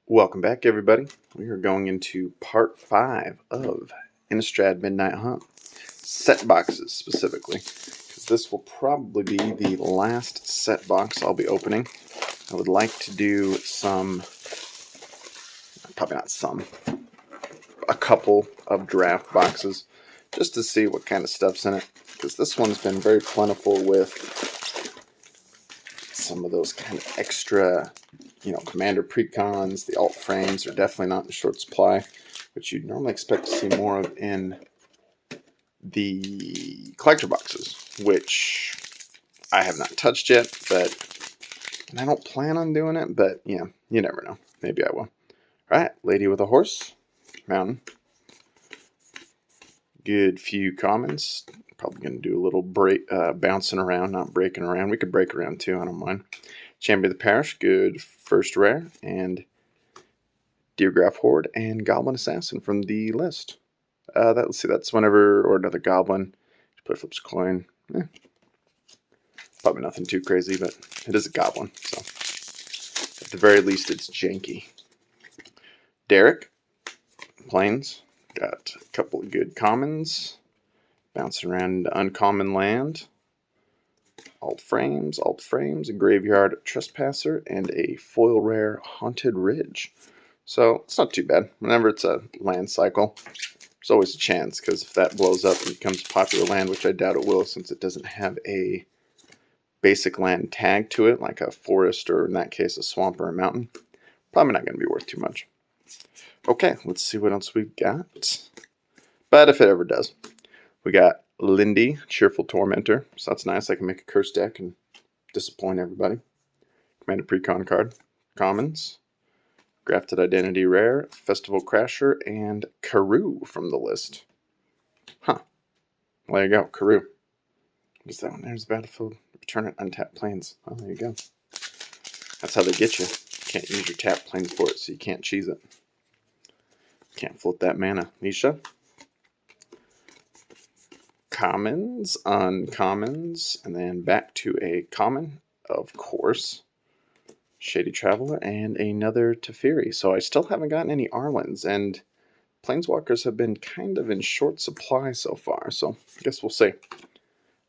Welcome back, everybody. We are going into part 5 of Innistrad Midnight Hunt. Set boxes, specifically. Because this will probably be the last set box I'll be opening. I would like to do a couple of draft boxes. Just to see what kind of stuff's in it. Because this one's been very plentiful with some of those kind of extra commander precons. The alt frames are definitely not in short supply, which you'd normally expect to see more of in the collector boxes, which I have not touched yet, and I don't plan on doing it, but yeah, you never know. Maybe I will. Alright, Lady with a Horse, Mountain. Good few commons. Probably going to do a little bouncing around, not breaking around. We could break around too, I don't mind. Champion of the Parish, good first rare, and Deergraph Horde and Goblin Assassin from the list. Let's see, that's whenever, or another Goblin. Play flips a coin. Probably nothing too crazy, but it is a Goblin, so at the very least it's janky. Derek, Plains, got a couple of good commons. Bouncing around into uncommon land. Alt frames, a graveyard trespasser, and a foil rare Haunted Ridge. So it's not too bad. Whenever it's a land cycle, there's always a chance, because if that blows up and becomes a popular land, which I doubt it will since it doesn't have a basic land tag to it, like a forest or in that case a swamp or a mountain, probably not going to be worth too much. Okay, let's see what else we've got. But if it ever does, we got Lindy, Cheerful Tormentor. So that's nice. I can make a curse deck and disappoint everybody. Commander Precon card. Commons. Grafted Identity Rare. Festival Crasher. And Karoo from the list. Huh. Well, there you go. Karoo. What is that one? There's Battlefield. Return it untapped planes. Oh, there you go. That's how they get you. You can't use your tapped planes for it, so you can't cheese it. Can't float that mana. Nisha. Commons, uncommons, and then back to a common, of course. Shady Traveler, and another Teferi. So I still haven't gotten any Arlens, and Planeswalkers have been kind of in short supply so far, so I guess we'll see. I'm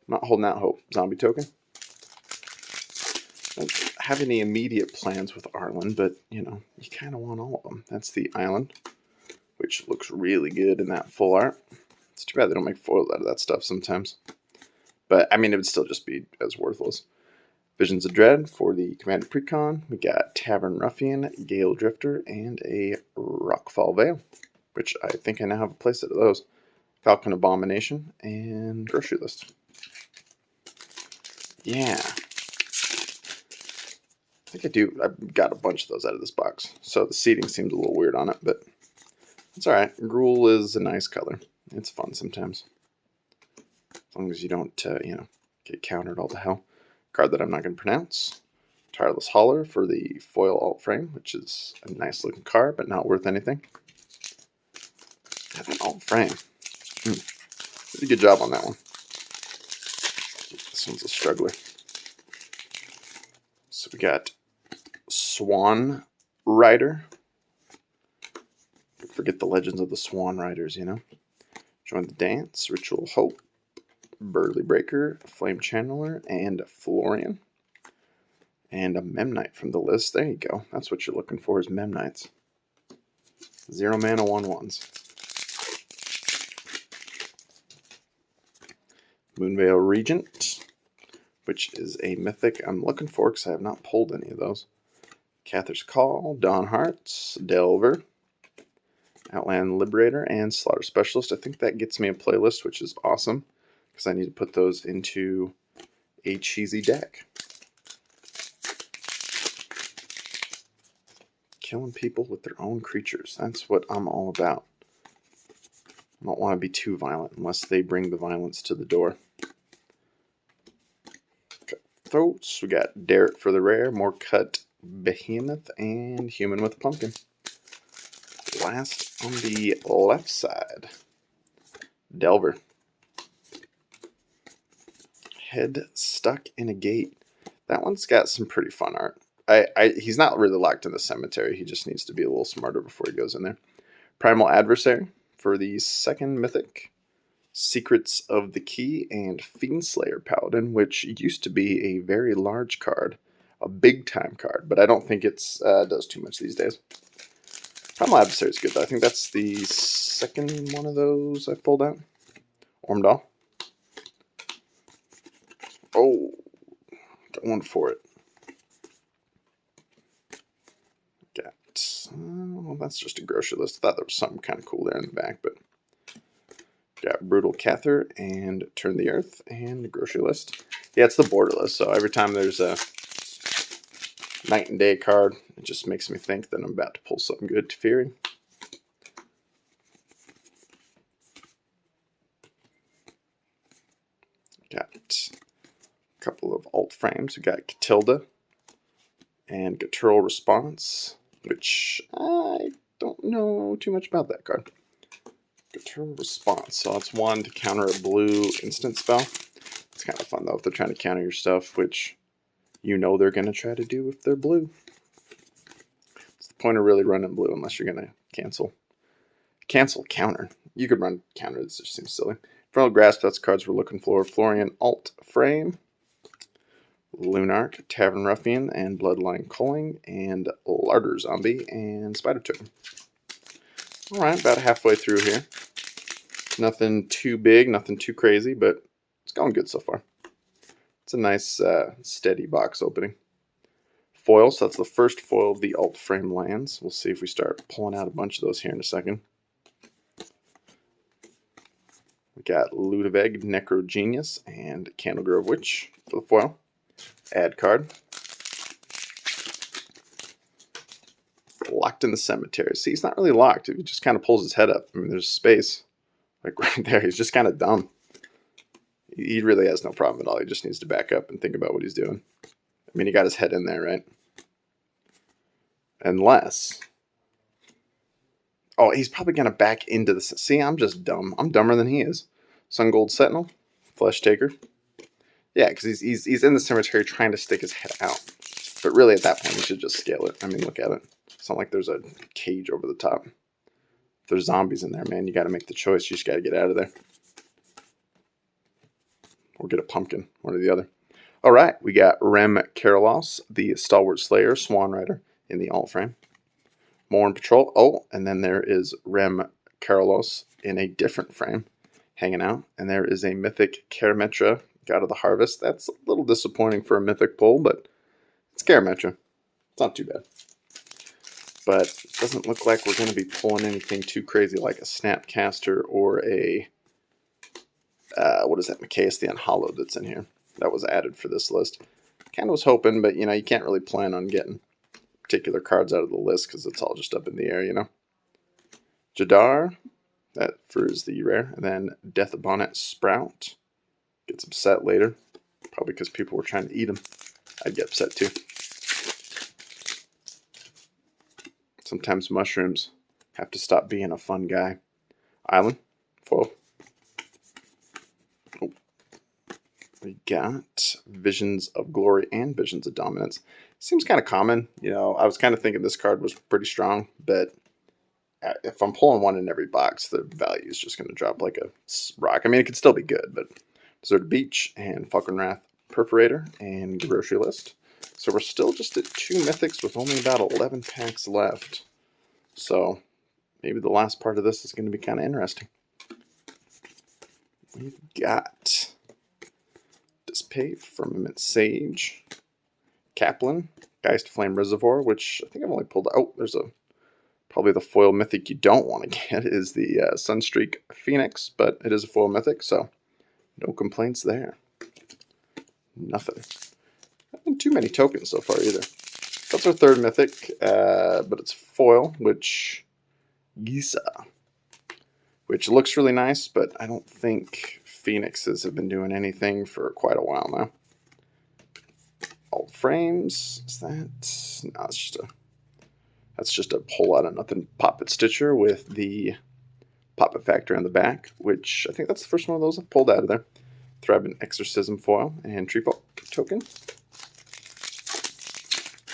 not holding out hope. Zombie token. Don't have any immediate plans with Arlen, but, you kind of want all of them. That's the island, which looks really good in that full art. It's too bad they don't make foils out of that stuff sometimes. But, I mean, it would still just be as worthless. Visions of Dread for the Commander Precon. We got Tavern Ruffian, Gale Drifter, and a Rockfall Veil, which I think I now have a playset of those. Falcon Abomination, and Grocery List. Yeah. I think I do. I've got a bunch of those out of this box. So the seating seems a little weird on it, but it's alright. Gruul is a nice color. It's fun sometimes. As long as you don't, get countered all to hell. Card that I'm not going to pronounce. Tireless Hauler for the foil alt frame, which is a nice looking card, but not worth anything. Got an alt frame. Did a good job on that one. This one's a struggler. So we got Swan Rider. Forget the legends of the Swan Riders, Join the Dance, Ritual Hope, Burly Breaker, Flame Channeler, and Florian. And a Memnite from the list. There you go. That's what you're looking for, is Memnites. 0 mana 1/1s. Moonveil Regent, which is a mythic I'm looking for because I have not pulled any of those. Cather's Call, Dawn Hearts, Delver, Outland Liberator, and Slaughter Specialist. I think that gets me a playlist, which is awesome, because I need to put those into a cheesy deck. Killing people with their own creatures. That's what I'm all about. I don't want to be too violent unless they bring the violence to the door. Cutthroats. We got Derek for the rare, Moorcut Behemoth, and Human with a Pumpkin. Last on the left side, Delver. Head stuck in a gate. That one's got some pretty fun art. He's not really locked in the cemetery. He just needs to be a little smarter before he goes in there. Primal Adversary for the second mythic. Secrets of the Key and Fiendslayer Paladin, which used to be a very large card. A big-time card, but I don't think it's does too much these days. Primal Adversary is good, though. I think that's the second one of those I've pulled out. Ormdahl. Oh, going for it. Got, well, that's just a grocery list. I thought there was something kind of cool there in the back, but got Brutal Cather and Turn the Earth and grocery list. Yeah, it's the border list, so every time there's a Night and Day card, it just makes me think that I'm about to pull something good. Teferi. Got a couple of alt frames. We got Catilda and Guttural Response, which I don't know too much about that card. Guttural Response. So it's one to counter a blue instant spell. It's kind of fun though if they're trying to counter your stuff, which you know they're going to try to do if they're blue. It's the point of really running blue unless you're going to cancel. Cancel counter. You could run counter. This just seems silly. Frontal Grasp, that's the cards we're looking for. Florian Alt Frame, Lunark, Tavern Ruffian, and Bloodline Culling, and Larder Zombie, and Spider Token. Alright, about halfway through here. Nothing too big, nothing too crazy, but it's going good so far. It's a nice, steady box opening. Foil, so that's the first foil of the alt frame lands. We'll see if we start pulling out a bunch of those here in a second. We got Ludwig, Necro Genius, and Candlegrove Witch for the foil. Add card. Locked in the Cemetery. See, he's not really locked. He just kind of pulls his head up. I mean, there's space. Like right there. He's just kind of dumb. He really has no problem at all. He just needs to back up and think about what he's doing. I mean, he got his head in there, right? Unless... oh, he's probably going to back into the... see, I'm just dumb. I'm dumber than he is. Sun Gold Sentinel. Flesh Taker. Yeah, because he's in the cemetery trying to stick his head out. But really, at that point, he should just scale it. I mean, look at it. It's not like there's a cage over the top. If there's zombies in there, man, you got to make the choice. You just got to get out of there. Or get a pumpkin, one or the other. All right, we got Rem Karalos, the Stalwart Slayer, Swan Rider in the alt frame. Morn Patrol. Oh, and then there is Rem Karalos in a different frame hanging out. And there is a Mythic Karametra, God of the Harvest. That's a little disappointing for a Mythic pull, but it's Karametra. It's not too bad. But it doesn't look like we're going to be pulling anything too crazy like a Snapcaster or a... what is that? Machias the Unhallowed that's in here. That was added for this list. Kind of was hoping, but you know, you can't really plan on getting particular cards out of the list because it's all just up in the air, you know. Jadar, that is the rare. And then Death Bonnet Sprout. Gets upset later. Probably because people were trying to eat him. I'd get upset too. Sometimes mushrooms have to stop being a fun guy. Island. Foil. Oh. We got Visions of Glory and Visions of Dominance. Seems kind of common. You know, I was kind of thinking this card was pretty strong, but if I'm pulling one in every box, the value is just going to drop like a rock. I mean, it could still be good, but Deserted Beach and Falkenrath Perforator and Grocery List. So we're still just at 2 mythics with only about 11 packs left. So maybe the last part of this is going to be kind of interesting. We've got Dissipate, Firmament Sage, Kaplan, Geist Flame Reservoir, which I think I've only pulled out. Oh, there's probably the foil mythic you don't want to get is the Sunstreak Phoenix, but it is a foil mythic, so no complaints there. Nothing. Not been too many tokens so far either. That's our third mythic, but it's foil, which looks really nice, but I don't think Phoenixes have been doing anything for quite a while now. Alt frames, is that? No, that's just a whole lot of nothing. Poppet Stitcher with the Poppet Factory on the back, which I think that's the first one of those I've pulled out of there. Thraben Exorcism foil and Treefolk token.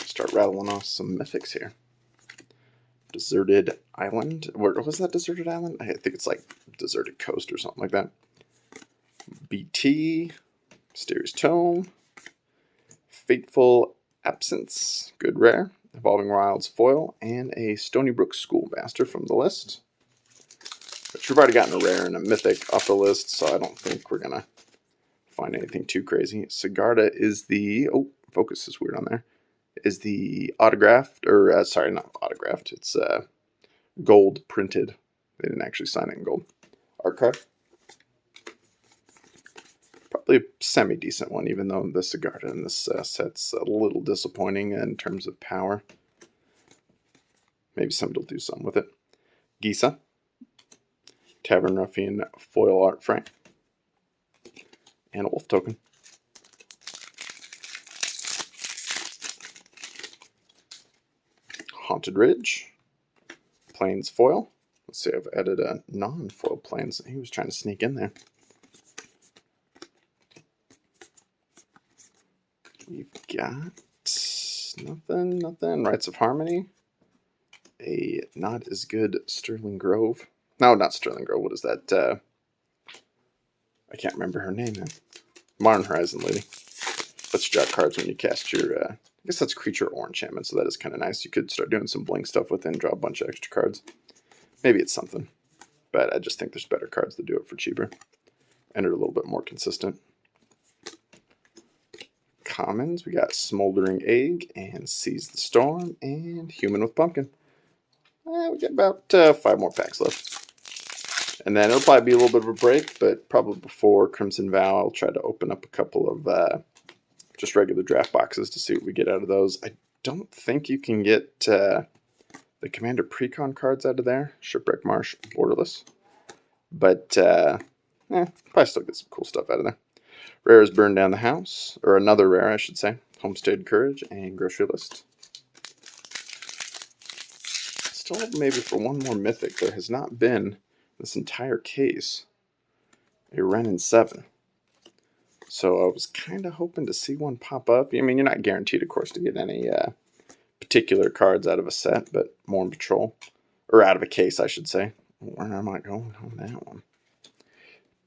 Start start rattling off some mythics here. Deserted Island. Where was that? Deserted Island? I think it's like Deserted Coast or something like that. BT. Mysterious Tome. Fateful Absence. Good rare. Evolving Wilds foil. And a Stony Brook Schoolmaster from the list. But you've already gotten a rare and a mythic off the list, so I don't think we're going to find anything too crazy. Sigarda is the... Oh, focus is weird on there. Is the autographed, or sorry, not autographed. It's gold printed. They didn't actually sign it in gold. Art card. Probably a semi-decent one, even though the Sigarda in this set's a little disappointing in terms of power. Maybe somebody will do something with it. Gisa. Tavern Ruffian foil art frame. And a wolf token. Haunted Ridge. Plains foil. Let's see, I've added a non-foil Plains. He was trying to sneak in there. We've got nothing. Rites of Harmony. A not as good Sterling Grove. No, not Sterling Grove. What is that? I can't remember her name now. Modern Horizon lady. Let's draw cards when you cast your... I guess that's creature or enchantment, so that is kind of nice. You could start doing some blink stuff with it and draw a bunch of extra cards. Maybe it's something. But I just think there's better cards that do it for cheaper. And are a little bit more consistent. Commons, we got Smoldering Egg and Seize the Storm and Human with Pumpkin. We got about 5 more packs left. And then it'll probably be a little bit of a break, but probably before Crimson Vow, I'll try to open up a couple of just regular draft boxes to see what we get out of those. I don't think you can get the Commander Precon cards out of there. Shipwreck Marsh, Borderless. But probably still get some cool stuff out of there. Rares Burn Down the House, or another rare, I should say. Homestead Courage and Grocery List. Still, maybe for one more mythic, there has not been this entire case a Wrenn and 7. So I was kind of hoping to see one pop up. I mean, you're not guaranteed, of course, to get any particular cards out of a set, but more in patrol. Or out of a case, I should say. Where am I going on that one?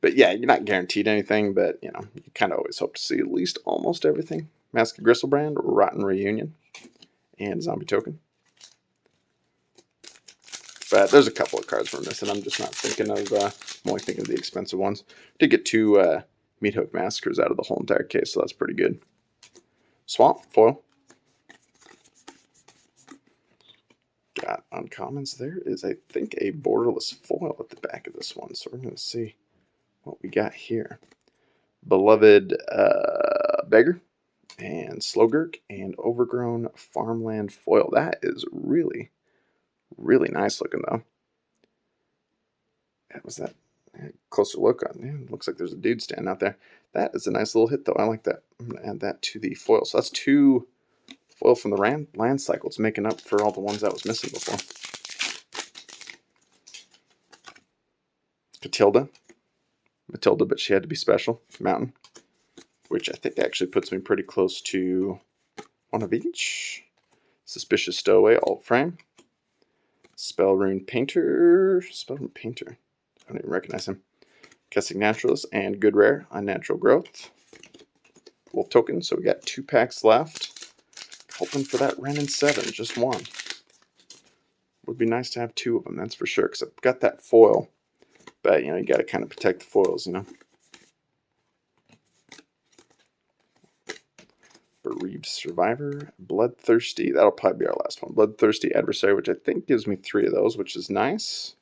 But yeah, you're not guaranteed anything, but you know, you kind of always hope to see at least almost everything. Mask of Gristlebrand, Rotten Reunion, and Zombie Token. But there's a couple of cards we're missing. I'm just not thinking of, I'm only thinking of the expensive ones. Did get 2 Meathook Massacres out of the whole entire case, so that's pretty good. Swamp, foil. Got uncommons. There is, I think, a Borderless foil at the back of this one, so we're going to see what we got here. Beloved Beggar and Slowgurk and Overgrown Farmland foil. That is really, really nice looking, though. Was that closer look on? Yeah, looks like there's a dude standing out there. That is a nice little hit, though. I like that. I'm going to add that to the foil. So that's 2 foil from the land cycle. It's making up for all the ones that was missing before. Matilda, but she had to be special. Mountain, which I think actually puts me pretty close to one of each. Suspicious Stowaway, Alt Frame. Spellrune Painter. I don't even recognize him. Guessing Naturalist and Good Rare, Unnatural Growth. Wolf Token, so we got 2 packs left. Hoping for that Wrenn and 7, just one. Would be nice to have 2 of them, that's for sure, because I've got that foil. But, you know, you got to kind of protect the foils, you know. Bereaved Survivor, Bloodthirsty, that'll probably be our last one. Bloodthirsty Adversary, which I think gives me 3 of those, which is nice.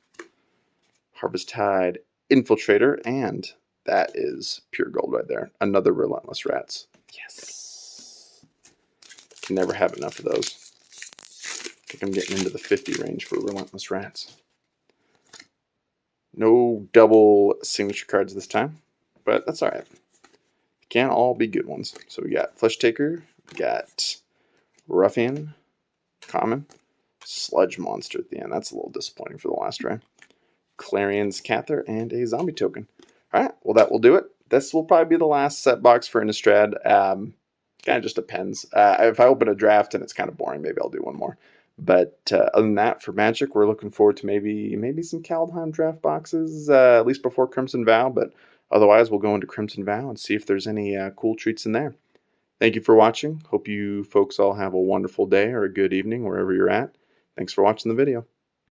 Harvesttide Infiltrator, and that is pure gold right there. Another Relentless Rats. Yes. Can never have enough of those. I think I'm getting into the 50 range for Relentless Rats. No double signature cards this time, but that's alright. Can't all be good ones. So we got Flesh Taker, we got Ruffian, Common, Sludge Monster at the end. That's a little disappointing for the last try. Clarion's Cather, and a Zombie Token. Alright, well that will do it. This will probably be the last set box for Innistrad. Kind of just depends. If I open a draft and it's kind of boring, maybe I'll do one more. But other than that, for Magic, we're looking forward to maybe some Kaldheim draft boxes, at least before Crimson Vow. But otherwise, we'll go into Crimson Vow and see if there's any cool treats in there. Thank you for watching. Hope you folks all have a wonderful day or a good evening wherever you're at. Thanks for watching the video.